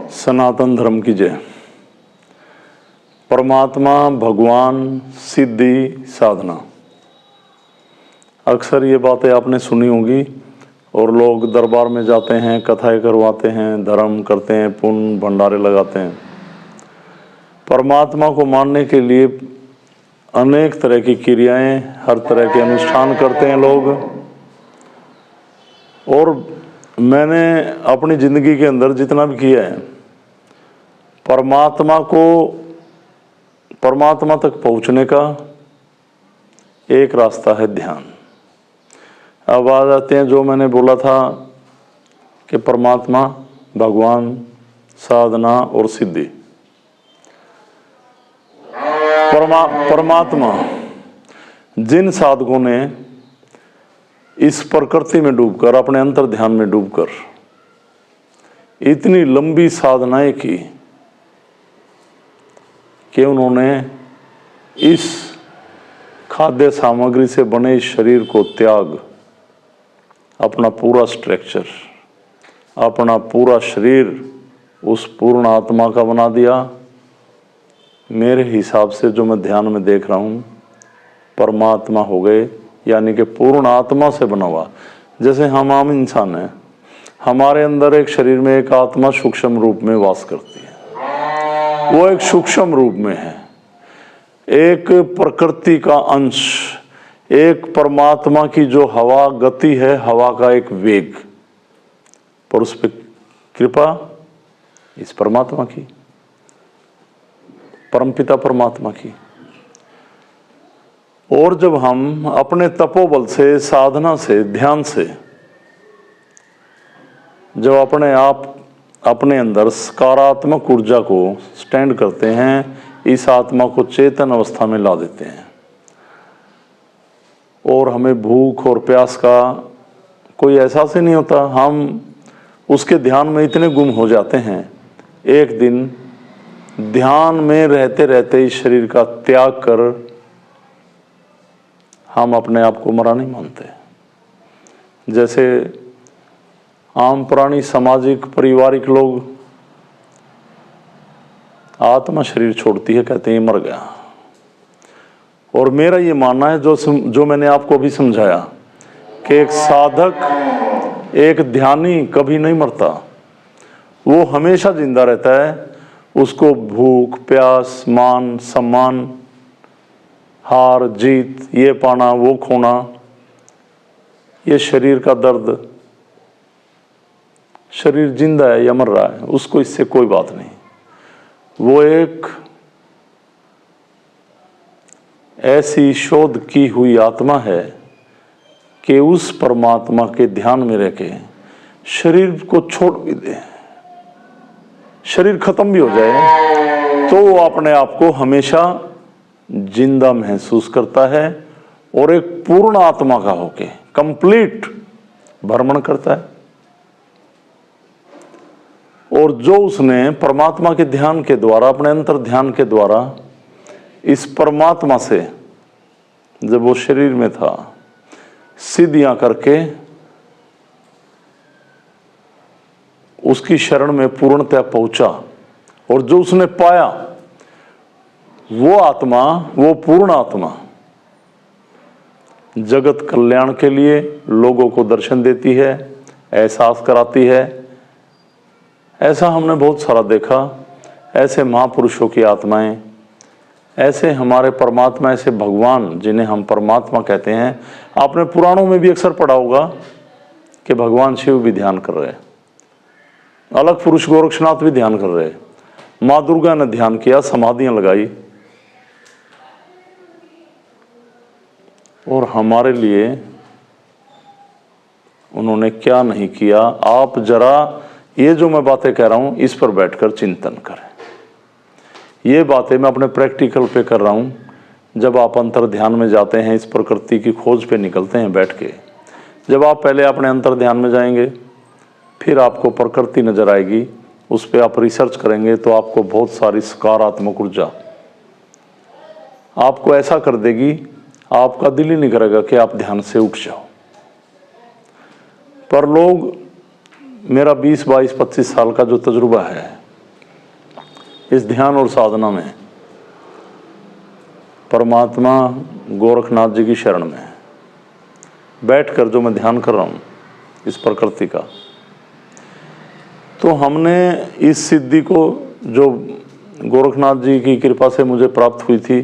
सनातन धर्म की जय। परमात्मा, भगवान, सिद्धि, साधना, अक्सर ये बातें आपने सुनी होंगी और लोग दरबार में जाते हैं, कथाएं करवाते हैं, धर्म करते हैं, पुण्य भंडारे लगाते हैं। परमात्मा को मानने के लिए अनेक तरह की क्रियाएं, हर तरह के अनुष्ठान करते हैं लोग। और मैंने अपनी ज़िंदगी के अंदर जितना भी किया है, परमात्मा तक पहुंचने का एक रास्ता है ध्यान। अब आ जाते हैं जो मैंने बोला था कि परमात्मा, भगवान, साधना और सिद्धि। परमात्मा, जिन साधकों ने इस प्रकृति में डूबकर, अपने अंतर ध्यान में डूबकर इतनी लंबी साधनाएं की कि उन्होंने इस खाद्य सामग्री से बने इस शरीर को त्याग, अपना पूरा स्ट्रक्चर, अपना पूरा शरीर उस पूर्ण आत्मा का बना दिया। मेरे हिसाब से जो मैं ध्यान में देख रहा हूँ, परमात्मा हो गए, यानी कि पूर्ण आत्मा से बना हुआ। जैसे हम आम इंसान हैं, हमारे अंदर एक शरीर में एक आत्मा सूक्ष्म रूप में वास करती है। वो एक सूक्ष्म रूप में है, एक प्रकृति का अंश, एक परमात्मा की जो हवा गति है, हवा का एक वेग, पर उस पर कृपा इस परमात्मा की, परमपिता परमात्मा की। और जब हम अपने तपोबल से, साधना से, ध्यान से जब अपने आप अपने अंदर सकारात्मक ऊर्जा को स्टैंड करते हैं, इस आत्मा को चेतन अवस्था में ला देते हैं और हमें भूख और प्यास का कोई एहसास ही नहीं होता। हम उसके ध्यान में इतने गुम हो जाते हैं, एक दिन ध्यान में रहते रहते इस शरीर का त्याग कर हम अपने आप को मरा नहीं मानते। जैसे आम प्राणी, सामाजिक, पारिवारिक लोग, आत्मा शरीर छोड़ती है, कहते हैं ये मर गया। और मेरा ये मानना है, जो मैंने आपको अभी समझाया, कि एक साधक, एक ध्यानी कभी नहीं मरता, वो हमेशा जिंदा रहता है। उसको भूख, प्यास, मान, सम्मान, हार जीत, ये पाना वो खोना, ये शरीर का दर्द, शरीर जिंदा है या मर रहा है, उसको इससे कोई बात नहीं। वो एक ऐसी शोध की हुई आत्मा है कि उस परमात्मा के ध्यान में रह के शरीर को छोड़ भी दे, शरीर खत्म भी हो जाए, तो वो अपने आप को हमेशा जिंदा महसूस करता है और एक पूर्ण आत्मा का होके कंप्लीट भ्रमण करता है। और जो उसने परमात्मा के ध्यान के द्वारा, अपने अंतर ध्यान के द्वारा इस परमात्मा से, जब वो शरीर में था, सिद्धियां करके उसकी शरण में पूर्णतः पहुंचा, और जो उसने पाया वो आत्मा, वो पूर्ण आत्मा जगत कल्याण के लिए लोगों को दर्शन देती है, एहसास कराती है। ऐसा हमने बहुत सारा देखा, ऐसे महापुरुषों की आत्माएं, ऐसे हमारे परमात्मा, ऐसे भगवान जिन्हें हम परमात्मा कहते हैं। आपने पुराणों में भी अक्सर पढ़ा होगा कि भगवान शिव भी ध्यान कर रहे हैं, अलग पुरुष गोरक्षनाथ भी ध्यान कर रहे हैं, माँ दुर्गा ने ध्यान किया, समाधियां लगाई। और हमारे लिए उन्होंने क्या नहीं किया। आप जरा ये जो मैं बातें कह रहा हूं, इस पर बैठकर चिंतन करें। ये बातें मैं अपने प्रैक्टिकल पे कर रहा हूं। जब आप अंतर ध्यान में जाते हैं, इस प्रकृति की खोज पे निकलते हैं बैठ के, जब आप पहले अपने अंतर ध्यान में जाएंगे, फिर आपको प्रकृति नजर आएगी, उस पर आप रिसर्च करेंगे, तो आपको बहुत सारी सकारात्मक ऊर्जा आपको ऐसा कर देगी, आपका दिल ही नहीं करेगा कि आप ध्यान से उठ जाओ। पर लोग, मेरा 20, 22, 25 साल का जो तजुर्बा है, इस ध्यान और साधना में परमात्मा गोरखनाथ जी की शरण में बैठकर जो मैं ध्यान कर रहा हूँ इस प्रकृति का, तो हमने इस सिद्धि को जो गोरखनाथ जी की कृपा से मुझे प्राप्त हुई थी,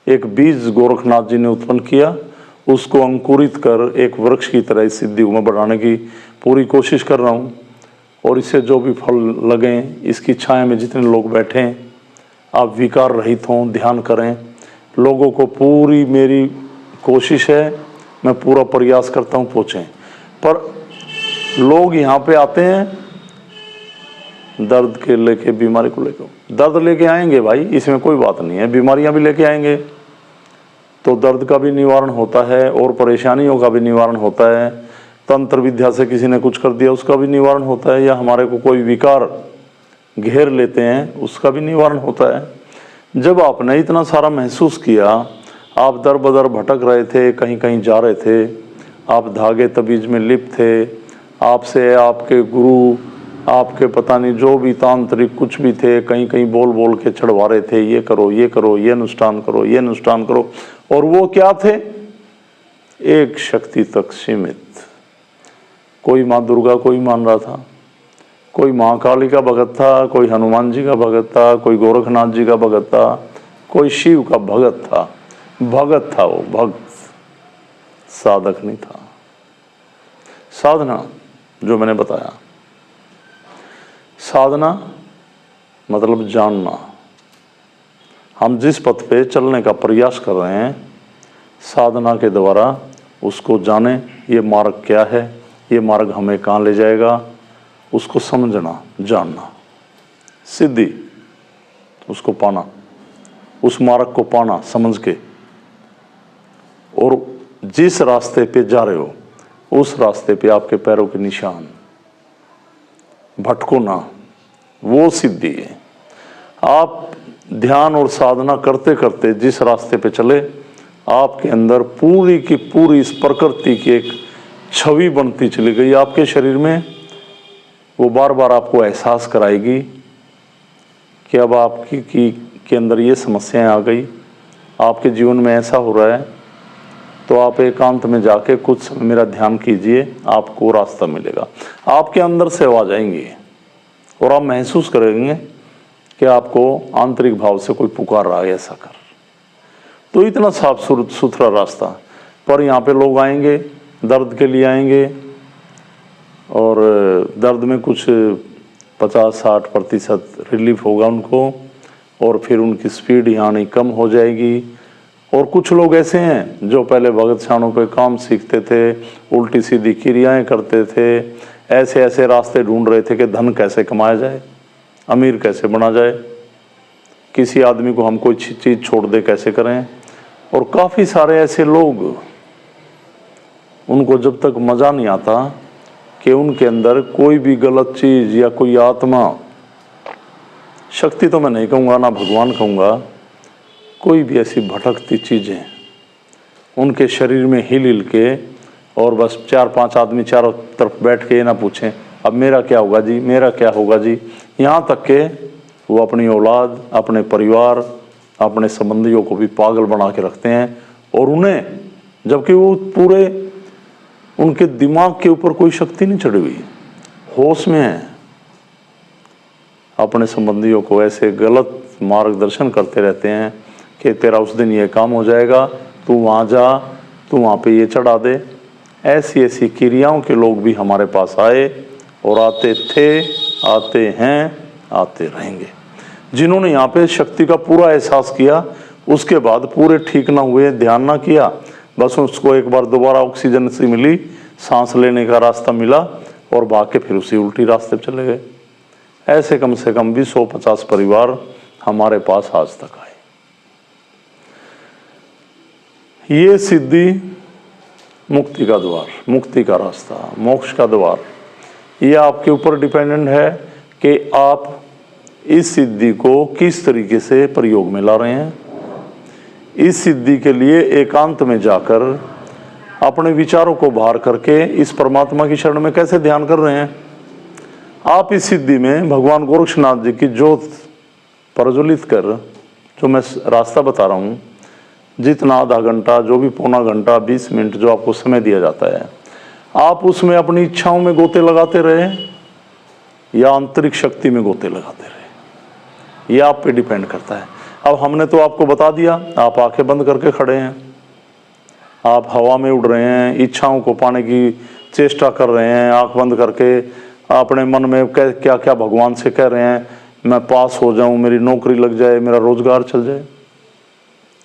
एक बीज गोरखनाथ जी ने उत्पन्न किया, उसको अंकुरित कर एक वृक्ष की तरह इस सिद्धि को मैं बढ़ाने की पूरी कोशिश कर रहा हूँ। और इससे जो भी फल लगें, इसकी छाया में जितने लोग बैठें, आप विकार रहित हों, ध्यान करें। लोगों को पूरी मेरी कोशिश है, मैं पूरा प्रयास करता हूँ पहुँचें। पर लोग यहाँ पे आते हैं दर्द के लेके, बीमारी को लेकर। दर्द लेके आएंगे भाई, इसमें कोई बात नहीं है, बीमारियां भी लेके आएंगे तो दर्द का भी निवारण होता है और परेशानियों का भी निवारण होता है। तंत्र विद्या से किसी ने कुछ कर दिया उसका भी निवारण होता है, या हमारे को कोई विकार घेर लेते हैं उसका भी निवारण होता है। जब आपने इतना सारा महसूस किया, आप दर बदर भटक रहे थे, कहीं कहीं जा रहे थे, आप धागे तबीज में लिप्त थे, आपसे आपके गुरु, आपके पता नहीं जो भी तांत्रिक कुछ भी थे, कहीं कहीं बोल बोल के चढ़वा रहे थे, ये करो ये करो, ये अनुष्ठान करो ये अनुष्ठान करो। और वो क्या थे? एक शक्ति तक सीमित। कोई माँ दुर्गा कोई मान रहा था, कोई माँ काली का भगत था, कोई हनुमान जी का भगत था, कोई गोरखनाथ जी का भगत था, कोई शिव का भगत था। भगत था वो, भक्त, साधक नहीं था। साधना जो मैंने बताया, साधना मतलब जानना। हम जिस पथ पे चलने का प्रयास कर रहे हैं, साधना के द्वारा उसको जाने, ये मार्ग क्या है, ये मार्ग हमें कहाँ ले जाएगा, उसको समझना, जानना, सिद्धि, उसको पाना, उस मार्ग को पाना समझ के। और जिस रास्ते पे जा रहे हो उस रास्ते पे आपके पैरों के निशान, भटको ना, वो सिद्धि है। आप ध्यान और साधना करते करते जिस रास्ते पे चले, आपके अंदर पूरी की पूरी इस प्रकृति की एक छवि बनती चली गई आपके शरीर में। वो बार बार आपको एहसास कराएगी कि अब आपकी के अंदर ये समस्याएं आ गई, आपके जीवन में ऐसा हो रहा है, तो आप एकांत में जाके कुछ समय मेरा ध्यान कीजिए, आपको रास्ता मिलेगा। आपके अंदर से आवाज आएंगी और आप महसूस करेंगे कि आपको आंतरिक भाव से कोई पुकार रहा है, ऐसा कर। तो इतना साफ सुथरा रास्ता। पर यहाँ पे लोग आएंगे, दर्द के लिए आएंगे, और दर्द में कुछ 50-60% रिलीफ होगा उनको, और फिर उनकी स्पीड यानी कम हो जाएगी। और कुछ लोग ऐसे हैं जो पहले भगत शानों पे काम सीखते थे, उल्टी सीधी क्रियाएं करते थे, ऐसे ऐसे रास्ते ढूंढ रहे थे कि धन कैसे कमाया जाए, अमीर कैसे बना जाए, किसी आदमी को हम कोई चीज़ छोड़ दे कैसे करें। और काफ़ी सारे ऐसे लोग, उनको जब तक मज़ा नहीं आता कि उनके अंदर कोई भी गलत चीज़ या कोई आत्मा, शक्ति तो मैं नहीं कहूँगा, ना भगवान कहूँगा, कोई भी ऐसी भटकती चीज़ें उनके शरीर में हिल हिल के, और बस 4-5 आदमी चारों तरफ बैठ के ये ना पूछें अब मेरा क्या होगा जी, मेरा क्या होगा जी। यहाँ तक के वो अपनी औलाद, अपने परिवार, अपने संबंधियों को भी पागल बना के रखते हैं। और उन्हें, जबकि वो पूरे, उनके दिमाग के ऊपर कोई शक्ति नहीं चढ़ी हुई, होश में है, अपने संबंधियों को ऐसे गलत मार्गदर्शन करते रहते हैं कि तेरा उस दिन ये काम हो जाएगा, तू वहाँ जा, तू वहाँ पे ये चढ़ा दे। ऐसी ऐसी क्रियाओं के लोग भी हमारे पास आए और आते थे, आते हैं, आते रहेंगे। जिन्होंने यहाँ पे शक्ति का पूरा एहसास किया, उसके बाद पूरे ठीक ना हुए, ध्यान ना किया, बस उसको एक बार दोबारा ऑक्सीजन से मिली, सांस लेने का रास्ता मिला, और भाग के फिर उसी उल्टी रास्ते पे चले गए। ऐसे कम से कम भी 150 परिवार हमारे पास आज तक आए। ये सिद्धि मुक्ति का द्वार, मुक्ति का रास्ता, मोक्ष का द्वार, ये आपके ऊपर डिपेंडेंट है कि आप इस सिद्धि को किस तरीके से प्रयोग में ला रहे हैं। इस सिद्धि के लिए एकांत में जाकर अपने विचारों को बाहर करके इस परमात्मा की शरण में कैसे ध्यान कर रहे हैं। आप इस सिद्धि में भगवान गोरक्षनाथ जी की ज्योत प्रज्वलित कर, जो मैं रास्ता बता रहा हूँ, जितना आधा घंटा, जो भी पौना घंटा, 20 मिनट जो आपको समय दिया जाता है, आप उसमें अपनी इच्छाओं में गोते लगाते रहे या आंतरिक शक्ति में गोते लगाते रहे, ये आप पे डिपेंड करता है। अब हमने तो आपको बता दिया, आप आंखें बंद करके खड़े हैं, आप हवा में उड़ रहे हैं, इच्छाओं को पाने की चेष्टा कर रहे हैं, आंख बंद करके अपने मन में क्या क्या भगवान से कह रहे हैं, मैं पास हो जाऊं, मेरी नौकरी लग जाए, मेरा रोजगार चल जाए,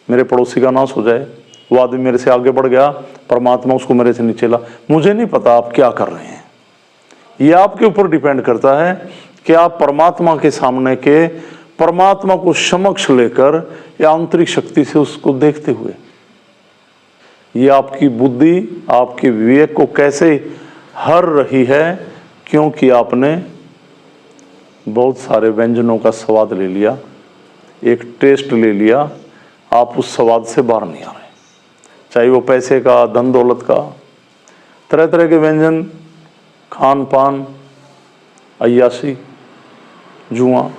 मेरे पड़ोसी का नाश हो जाए, वो आदमी मेरे से आगे बढ़ गया, परमात्मा उसको मेरे से नीचे ला। मुझे नहीं पता आप क्या कर रहे हैं, ये आपके ऊपर डिपेंड करता है कि आप परमात्मा के सामने के परमात्मा को समक्ष लेकर या आंतरिक शक्ति से उसको देखते हुए, ये आपकी बुद्धि, आपके विवेक को कैसे हर रही है, क्योंकि आपने बहुत सारे व्यंजनों का स्वाद ले लिया, एक टेस्ट ले लिया, आप उस स्वाद से बाहर नहीं आ रहे, चाहे वो पैसे का, धन दौलत का, तरह तरह के व्यंजन, खान पान, अय्याशी, जुआ,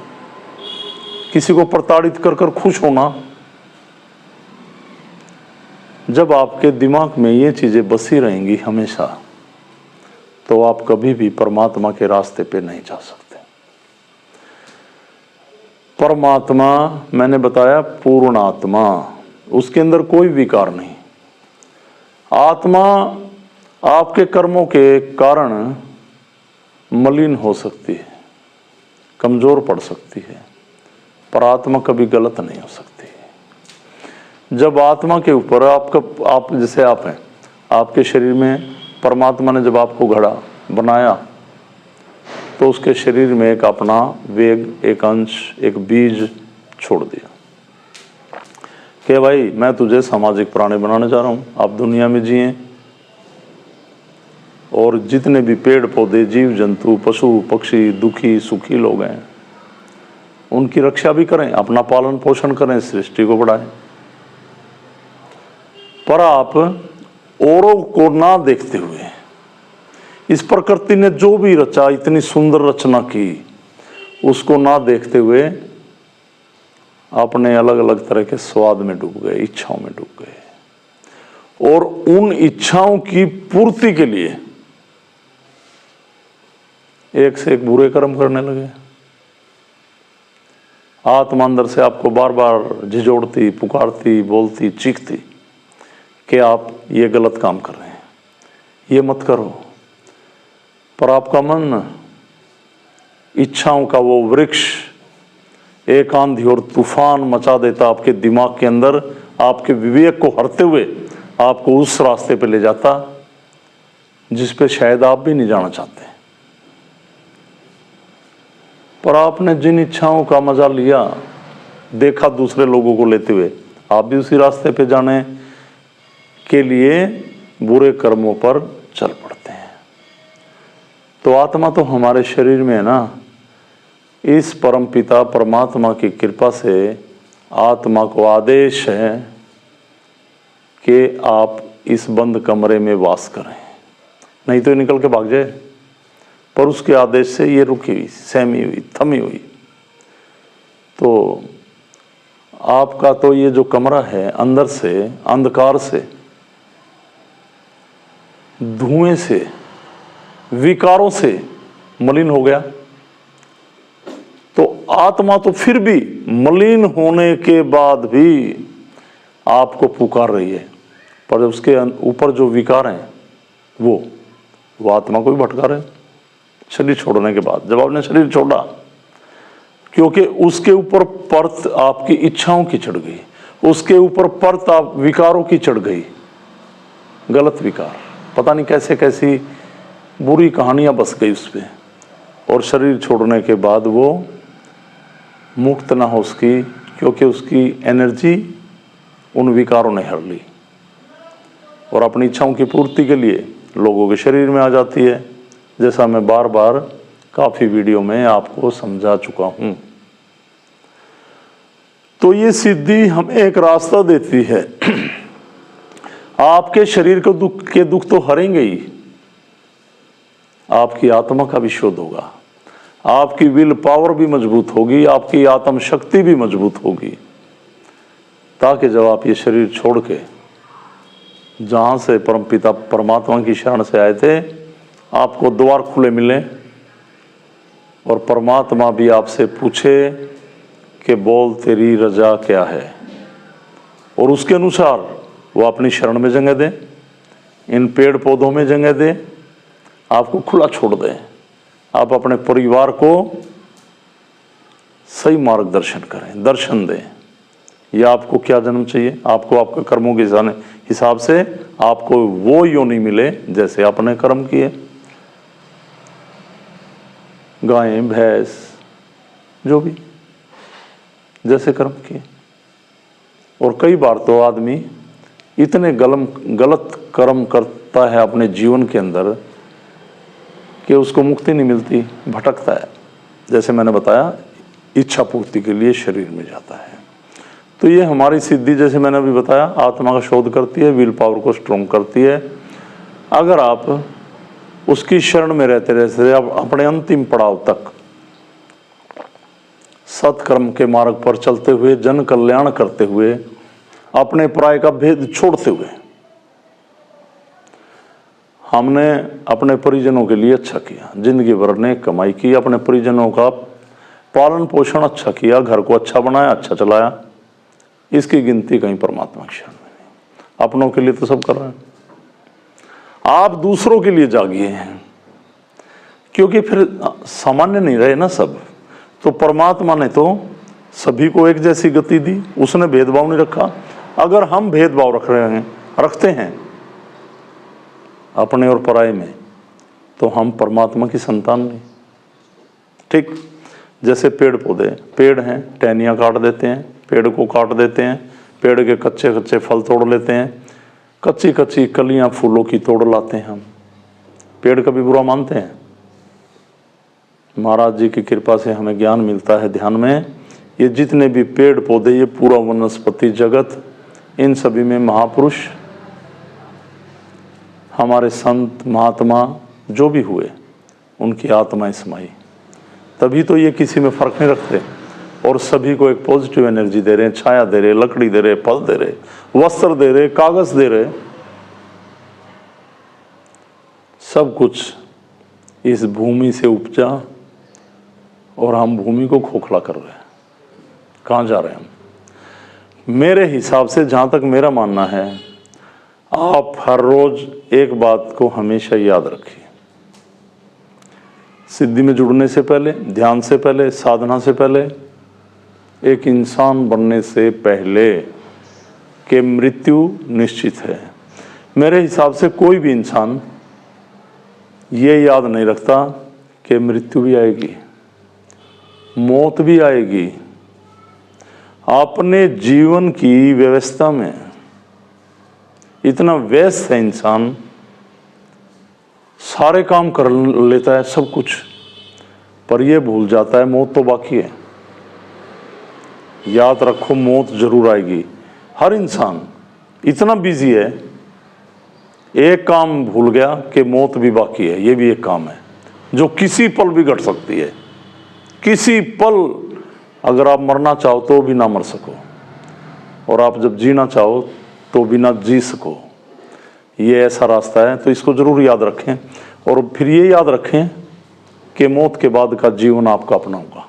किसी को प्रताड़ित कर कर खुश होना। जब आपके दिमाग में ये चीजें बसी रहेंगी हमेशा, तो आप कभी भी परमात्मा के रास्ते पे नहीं जा सकते। परमात्मा मैंने बताया पूर्ण आत्मा, उसके अंदर कोई विकार नहीं। आत्मा आपके कर्मों के कारण मलिन हो सकती है, कमजोर पड़ सकती है, पर आत्मा कभी गलत नहीं हो सकती। जब आत्मा के ऊपर आप जैसे आप हैं, आपके शरीर में परमात्मा ने जब आपको गढ़ा, बनाया, तो उसके शरीर में एक अपना वेग, एक अंश, एक बीज छोड़ दिया कि भाई मैं तुझे सामाजिक प्राणी बनाने जा रहा हूँ, आप दुनिया में जिए और जितने भी पेड़ पौधे, जीव जंतु, पशु पक्षी, दुखी सुखी लोग हैं, उनकी रक्षा भी करें, अपना पालन पोषण करें, सृष्टि को बढ़ाएं। पर आप औरों को ना देखते हुए, इस प्रकृति ने जो भी रचा, इतनी सुंदर रचना की, उसको ना देखते हुए अपने अलग अलग तरह के स्वाद में डूब गए, इच्छाओं में डूब गए, और उन इच्छाओं की पूर्ति के लिए एक से एक बुरे कर्म करने लगे। आत्मा अंदर से आपको बार बार झिझोड़ती, पुकारती, बोलती, चीखती कि आप ये गलत काम कर रहे हैं, ये मत करो। पर आपका मन इच्छाओं का वो वृक्ष एक आंधी और तूफान मचा देता आपके दिमाग के अंदर, आपके विवेक को हरते हुए आपको उस रास्ते पे ले जाता जिस पे शायद आप भी नहीं जाना चाहते। पर आपने जिन इच्छाओं का मजा लिया, देखा दूसरे लोगों को लेते हुए, आप भी उसी रास्ते पे जाने के लिए बुरे कर्मों पर चल पड़ते हैं। तो आत्मा तो हमारे शरीर में है ना, इस परमपिता परमात्मा की कृपा से आत्मा को आदेश है कि आप इस बंद कमरे में वास करें, नहीं तो निकल के भाग जाए। पर उसके आदेश से ये रुकी हुई, सहमी हुई, थमी हुई। तो आपका तो ये जो कमरा है, अंदर से अंधकार से, धुएं से, विकारों से मलिन हो गया। तो आत्मा तो फिर भी मलिन होने के बाद भी आपको पुकार रही है, पर उसके ऊपर जो विकार हैं वो आत्मा को भी भटका रहे। शरीर छोड़ने के बाद, जब आपने शरीर छोड़ा, क्योंकि उसके ऊपर परत आपकी इच्छाओं की चढ़ गई, उसके ऊपर परत आप विकारों की चढ़ गई, गलत विकार, पता नहीं कैसे कैसी बुरी कहानियां बस गई उस पर। और शरीर छोड़ने के बाद वो मुक्त ना हो उसकी, क्योंकि उसकी एनर्जी उन विकारों ने हर ली और अपनी इच्छाओं की पूर्ति के लिए लोगों के शरीर में आ जाती है, जैसा मैं बार बार काफी वीडियो में आपको समझा चुका हूं। तो ये सिद्धि हमें एक रास्ता देती है। आपके शरीर के दुख तो हरेंगे ही, आपकी आत्मा का भी शोध होगा, आपकी विल पावर भी मजबूत होगी, आपकी आत्म शक्ति भी मजबूत होगी, ताकि जब आप ये शरीर छोड़ के जहाँ से परमपिता परमात्मा की शरण से आए थे, आपको द्वार खुले मिले और परमात्मा भी आपसे पूछे कि बोल तेरी रजा क्या है, और उसके अनुसार वो अपनी शरण में जगह दे, इन पेड़ पौधों में जगह दे, आपको खुला छोड़ दे, आप अपने परिवार को सही मार्गदर्शन करें, दर्शन दें। या आपको क्या जन्म चाहिए, आपको आपके कर्मों के हिसाब से आपको वो योनि मिले जैसे आपने कर्म किए, गायें भैंस जो भी जैसे कर्म किए। और कई बार तो आदमी इतने गलत कर्म करता है अपने जीवन के अंदर कि उसको मुक्ति नहीं मिलती, भटकता है। जैसे मैंने बताया, इच्छा पूर्ति के लिए शरीर में जाता है। तो ये हमारी सिद्धि, जैसे मैंने अभी बताया, आत्मा का शोध करती है, विल पावर को स्ट्रॉन्ग करती है। अगर आप उसकी शरण में रहते रहते आप अपने अंतिम पड़ाव तक सत्कर्म के मार्ग पर चलते हुए, जन कल्याण करते हुए, अपने पराय का भेद छोड़ते हुए, हमने अपने परिजनों के लिए अच्छा किया, जिंदगी भर ने कमाई की, अपने परिजनों का पालन पोषण अच्छा किया, घर को अच्छा बनाया, अच्छा चलाया, इसकी गिनती कहीं परमात्मा की शरण में नहीं। अपनों के लिए तो सब कर रहे हैं, आप दूसरों के लिए जागिए हैं, क्योंकि फिर सामान्य नहीं रहे ना सब। तो परमात्मा ने तो सभी को एक जैसी गति दी, उसने भेदभाव नहीं रखा। अगर हम भेदभाव रखते हैं अपने और पराये में, तो हम परमात्मा की संतान नहीं। ठीक जैसे पेड़ पौधे, पेड़ हैं, टहनियाँ काट देते हैं, पेड़ को काट देते हैं, पेड़ के कच्चे कच्चे फल तोड़ लेते हैं, कच्ची कच्ची कलियां फूलों की तोड़ लाते हैं हम। पेड़ कभी बुरा मानते हैं? महाराज जी की कृपा से हमें ज्ञान मिलता है ध्यान में, ये जितने भी पेड़ पौधे, ये पूरा वनस्पति जगत, इन सभी में महापुरुष, हमारे संत महात्मा जो भी हुए, उनकी आत्माएं समाई, तभी तो ये किसी में फर्क नहीं रखते और सभी को एक पॉजिटिव एनर्जी दे रहे हैं, छाया दे रहे, लकड़ी दे रहे, फल दे रहे, वस्त्र दे रहे, कागज दे रहे, सब कुछ इस भूमि से उपजा और हम भूमि को खोखला कर रहे हैं। कहाँ जा रहे हैं हम? मेरे हिसाब से, जहाँ तक मेरा मानना है, आप हर रोज एक बात को हमेशा याद रखिए, सिद्धि में जुड़ने से पहले, ध्यान से पहले, साधना से पहले, एक इंसान बनने से पहले कि मृत्यु निश्चित है। मेरे हिसाब से कोई भी इंसान ये याद नहीं रखता कि मृत्यु भी आएगी, मौत भी आएगी। अपने जीवन की व्यवस्था में इतना व्यस्त है इंसान, सारे काम कर लेता है, सब कुछ, पर यह भूल जाता है मौत तो बाकी है। याद रखो, मौत जरूर आएगी। हर इंसान इतना बिजी है, एक काम भूल गया कि मौत भी बाकी है। ये भी एक काम है जो किसी पल भी घट सकती है। किसी पल अगर आप मरना चाहो तो भी ना मर सको, और आप जब जीना चाहो तो भी ना जी सको। ये ऐसा रास्ता है, तो इसको जरूर याद रखें। और फिर ये याद रखें कि मौत के बाद का जीवन आपका अपना होगा।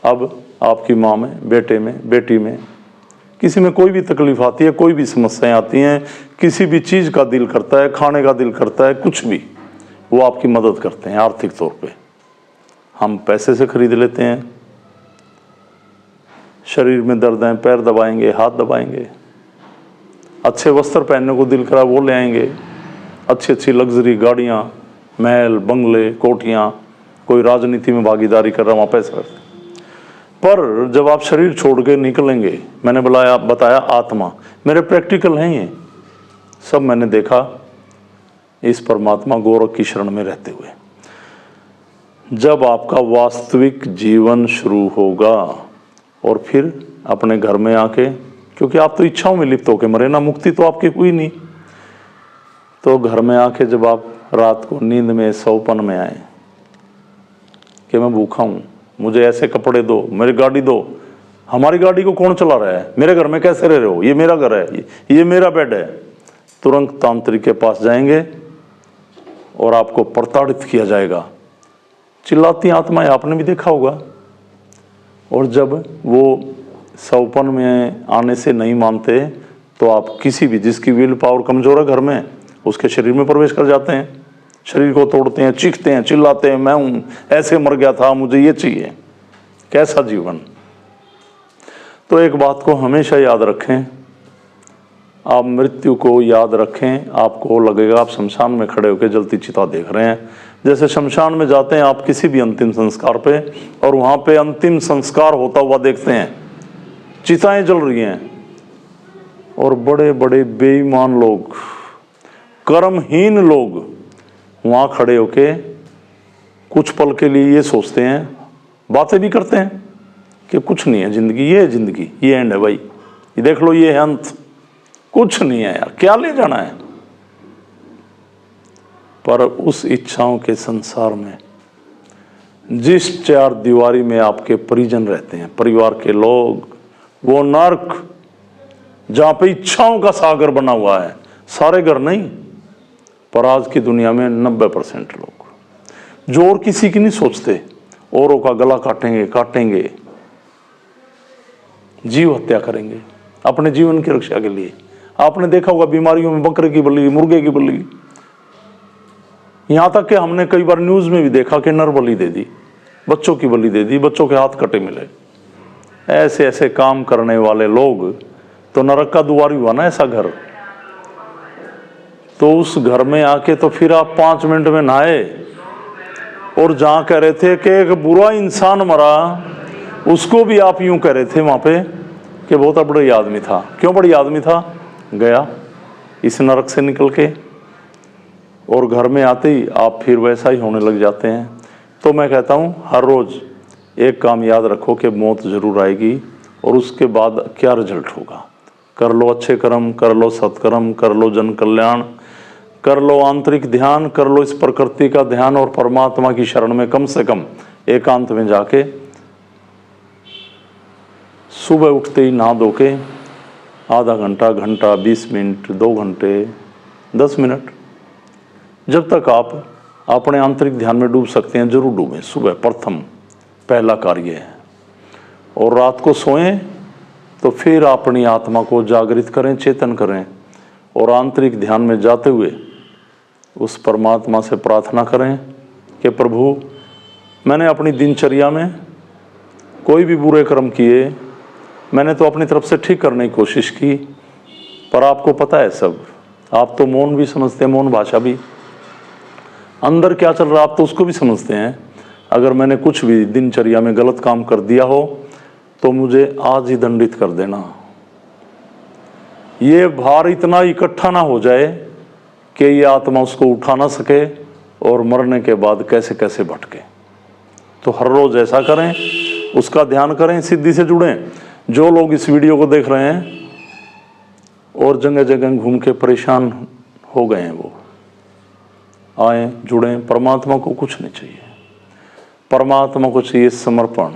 अब आपकी माँ में, बेटे में, बेटी में, किसी में कोई भी तकलीफ आती है, कोई भी समस्याएं आती हैं, किसी भी चीज़ का दिल करता है, खाने का दिल करता है, कुछ भी, वो आपकी मदद करते हैं आर्थिक तौर पे। हम पैसे से खरीद लेते हैं, शरीर में दर्द है, पैर दबाएंगे, हाथ दबाएंगे, अच्छे वस्त्र पहनने को दिल करा वो ले आएंगे, अच्छी अच्छी लग्जरी गाड़ियाँ, महल, बंगले, कोठियाँ, कोई राजनीति में भागीदारी कर रहा, वहाँ पैसा करते। पर जब आप शरीर छोड़ के निकलेंगे, मैंने बताया आत्मा, मेरे प्रैक्टिकल हैं ये सब, मैंने देखा इस परमात्मा गोरख की शरण में रहते हुए। जब आपका वास्तविक जीवन शुरू होगा और फिर अपने घर में आके, क्योंकि आप तो इच्छाओं में लिप्त होके मरे ना, मुक्ति तो आपकी हुई नहीं, तो घर में आके जब आप रात को नींद में, सौपन में आए कि मैं भूखा हूँ, मुझे ऐसे कपड़े दो, मेरी गाड़ी दो। हमारी गाड़ी को कौन चला रहा है? मेरे घर में कैसे रह रहे हो? ये मेरा घर है, ये मेरा बेड है। तुरंत तांत्रिक के पास जाएंगे और आपको प्रताड़ित किया जाएगा। चिल्लाती आत्माएं आपने भी देखा होगा। और जब वो सौपन में आने से नहीं मानते तो आप किसी भी, जिसकी विल पावर कमजोर है घर में, उसके शरीर में प्रवेश कर जाते हैं, शरीर को तोड़ते हैं, चीखते हैं, चिल्लाते हैं, मैं हूं, ऐसे मर गया था, मुझे ये चाहिए। कैसा जीवन। तो एक बात को हमेशा याद रखें, आप मृत्यु को याद रखें। आपको लगेगा आप शमशान में खड़े होकर जलती चिता देख रहे हैं। जैसे शमशान में जाते हैं आप किसी भी अंतिम संस्कार पे, और वहां पे अंतिम संस्कार होता हुआ देखते हैं, चिताएं जल रही हैं, और बड़े बड़े बेईमान लोग, कर्महीन लोग वहां खड़े होके कुछ पल के लिए ये सोचते हैं, बातें भी करते हैं कि कुछ नहीं है जिंदगी, ये है जिंदगी, ये एंड है भाई, ये देख लो, ये है अंत, कुछ नहीं है यार, क्या ले जाना है। पर उस इच्छाओं के संसार में जिस चार दीवारी में आपके परिजन रहते हैं, परिवार के लोग, वो नर्क जहां पे इच्छाओं का सागर बना हुआ है। सारे घर नहीं, पर आज की दुनिया में 90% लोग जो और किसी की नहीं सोचते, औरों का गला काटेंगे, जीव हत्या करेंगे अपने जीवन की रक्षा के लिए। आपने देखा होगा बीमारियों में बकरे की बलि, मुर्गे की बलि, यहां तक कि हमने कई बार न्यूज में भी देखा कि नर बलि दे दी, बच्चों की बलि दे दी, बच्चों के हाथ कटे मिले। ऐसे ऐसे काम करने वाले लोग, तो नरक का दुआर हुआ ना ऐसा घर। तो उस घर में आके तो फिर आप 5 मिनट में नहाए, और जहां कह रहे थे कि एक बुरा इंसान मरा, उसको भी आप यूं कह रहे थे वहां पे कि बहुत बड़ा आदमी था। क्यों बड़ी आदमी था? गया इस नरक से निकल के, और घर में आते ही आप फिर वैसा ही होने लग जाते हैं। तो मैं कहता हूं हर रोज एक काम याद रखो कि मौत जरूर आएगी, और उसके बाद क्या रिजल्ट होगा। कर लो अच्छे कर्म, कर लो सत्कर्म, कर लो जन कल्याण, कर लो आंतरिक ध्यान, कर लो इस प्रकृति का ध्यान, और परमात्मा की शरण में कम से कम एकांत में जाके सुबह उठते ही नहा धो के आधा घंटा, 20 मिनट, 2 घंटे, 10 मिनट, जब तक आप अपने आंतरिक ध्यान में डूब सकते हैं जरूर डूबें। सुबह प्रथम पहला कार्य है। और रात को सोएं तो फिर अपनी आत्मा को जागृत करें, चेतन करें, और आंतरिक ध्यान में जाते हुए उस परमात्मा से प्रार्थना करें कि प्रभु, मैंने अपनी दिनचर्या में कोई भी बुरे कर्म किए, मैंने तो अपनी तरफ से ठीक करने की कोशिश की, पर आपको पता है सब, आप तो मौन भी समझते हैं, मौन भाषा भी, अंदर क्या चल रहा है आप तो उसको भी समझते हैं। अगर मैंने कुछ भी दिनचर्या में गलत काम कर दिया हो तो मुझे आज ही दंडित कर देना। ये भार इतना इकट्ठा ना हो जाए कि ये आत्मा उसको उठा ना सके, और मरने के बाद कैसे कैसे भटके। तो हर रोज ऐसा करें, उसका ध्यान करें, सिद्धि से जुड़ें। जो लोग इस वीडियो को देख रहे हैं और जगह जगह घूम के परेशान हो गए हैं, वो आए, जुड़ें। परमात्मा को कुछ नहीं चाहिए, परमात्मा को चाहिए समर्पण,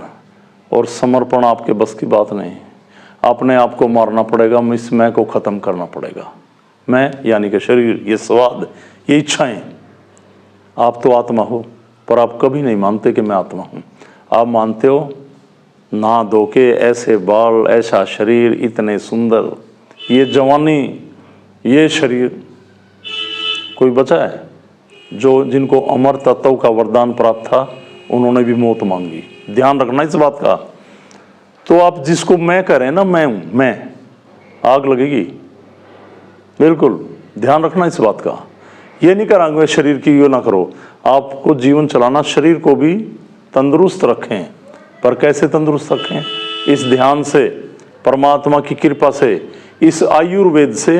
और समर्पण आपके बस की बात नहीं। अपने आप को मारना पड़ेगा, इस मैं को खत्म करना पड़ेगा। मैं यानी कि शरीर, ये स्वाद, ये इच्छाएं। आप तो आत्मा हो, पर आप कभी नहीं मानते कि मैं आत्मा हूं। आप मानते हो ना धो के ऐसे बाल, ऐसा शरीर, इतने सुंदर, ये जवानी, ये शरीर। कोई बचा है जो जिनको अमर तत्व का वरदान प्राप्त था, उन्होंने भी मौत मांगी। ध्यान रखना इस बात का। तो आप जिसको मैं कह रहे हैं ना, मैं हूं, मैं, आग लगेगी। बिल्कुल ध्यान रखना इस बात का। ये नहीं करांगे शरीर की ये ना करो। आपको जीवन चलाना, शरीर को भी तंदुरुस्त रखें, पर कैसे तंदुरुस्त रखें? इस ध्यान से, परमात्मा की कृपा से, इस आयुर्वेद से,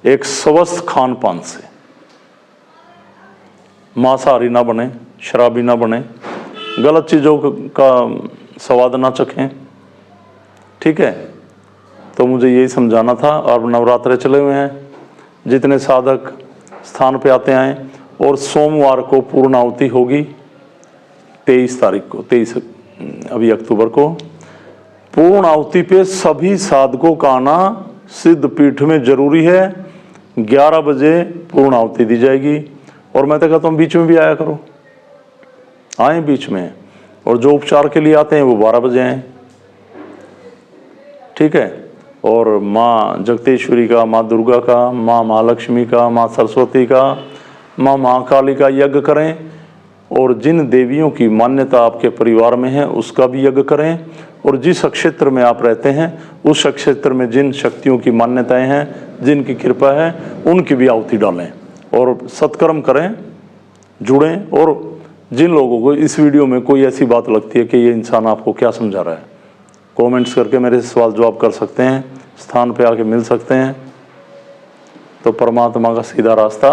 एक स्वस्थ खान पान से। मांसाहारी ना बने, शराबी ना बने, गलत चीज़ों का स्वाद ना चखें, ठीक है। तो मुझे यही समझाना था। और नवरात्रे चले हुए हैं, जितने साधक स्थान पे आते हैं, और सोमवार को पूर्णाहुति होगी, 23 तारीख को, 23 अभी अक्टूबर को पूर्ण आहुति पे सभी साधकों का आना सिद्ध पीठ में जरूरी है। 11 बजे पूर्ण आहुति दी जाएगी। और मैं तो कहता हूँ बीच में भी आया करो, आए बीच में। और जो उपचार के लिए आते हैं वो 12 बजे आए, ठीक है। और माँ जगतेश्वरी का, माँ दुर्गा का, माँ महालक्ष्मी का, माँ सरस्वती का, माँ महाकाली का यज्ञ करें। और जिन देवियों की मान्यता आपके परिवार में है उसका भी यज्ञ करें। और जिस क्षेत्र में आप रहते हैं उस क्षेत्र में जिन शक्तियों की मान्यताएं हैं, जिनकी कृपा है, उनकी भी आहुति डालें और सत्कर्म करें, जुड़ें। और जिन लोगों को इस वीडियो में कोई ऐसी बात लगती है कि ये इंसान आपको क्या समझा रहा है, कमेंट्स करके मेरे से सवाल जवाब कर सकते हैं, स्थान पे आके मिल सकते हैं। तो परमात्मा का सीधा रास्ता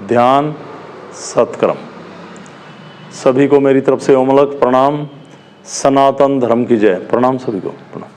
ध्यान, सत्कर्म। सभी को मेरी तरफ से ओमलक प्रणाम। सनातन धर्म की जय। प्रणाम सभी को, प्रणाम।